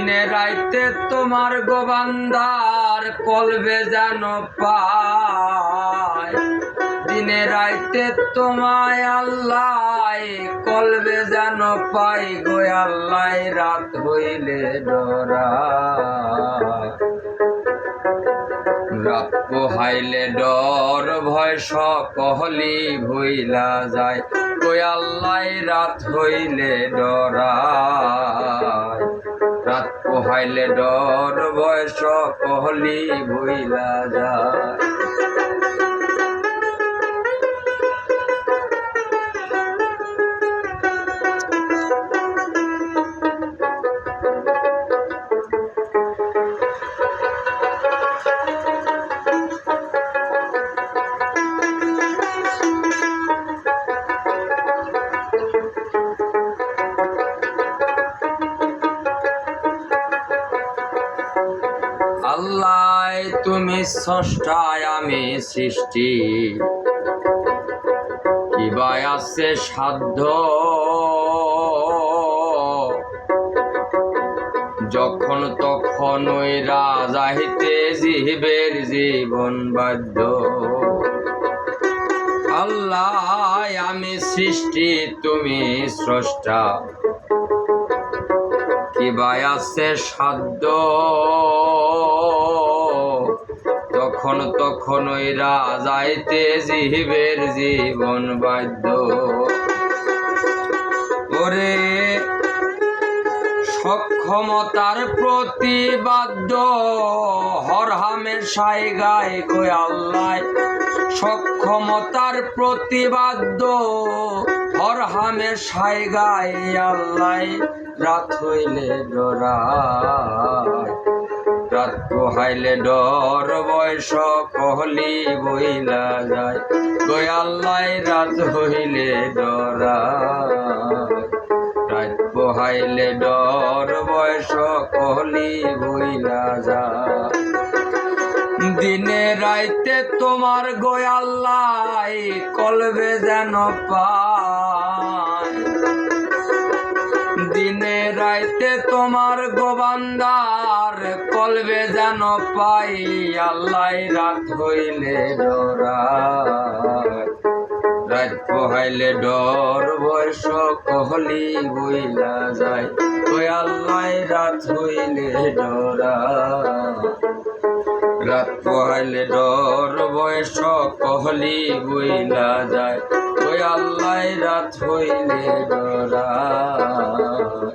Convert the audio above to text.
দিনে রাইতে তোমার গোবান্দার কলবে যেন পায়, দিনে রাইতে তোমায় আল্লাহ কলবে যেন পাই গো আল্লাহ, রাত হইলে ডরায়, রাত পোহাইলে ডর ভয় সকলি ভইলা যায় গো আল্লাহ, রাত হইলে ডরায়, রাত পোহাইলে ডর ভয় সকলি ভইলা যায়। আল্লাহ তুমি স্রষ্টায় আমি সৃষ্টি, কিবা আছে সাধ্য, যখন তখন ওই রাজাহিতে জীবের জীবন বাধ্য। আল্লাহ আমি সৃষ্টি তুমি স্রষ্টা, কিবা আছে সাধ্য, তখন তখন ওই রাজাইতে জীবের জীবন বাধ্য। ওরে সক্ষমতার প্রতিবাদ্য হর হামেশাই গায় গো আল্লাহ, সক্ষমতার প্রতিবাদ্য হর হামেশাই গায় আল্লাহ, রাত হইলে ডরায়, রাত পোহাইলে ডর বয়স কহলি বইলা যায় গো আল্লাহ, রাত হইলে ডরায়, রাত পোহাইলে ডর বয়স কহলি বইলা যায়। দিনে রাইতে তোমার গো আল্লাহ কলবে যেন পায়, দিনে রাইতে তোমার গোবান্দার কলবে যেন পাই আল্লাহ, রাত হইলে ডরায়, রাত পোহাইলে ডর বয়স কহলি বইলা যায় ওই আল্লাহ, রাত হইলে ডরায়, রাত পোহাইলে ডর বয়স কহলি বইলা যায় ওই আল্লাহ, রাত হইলে ডরায়।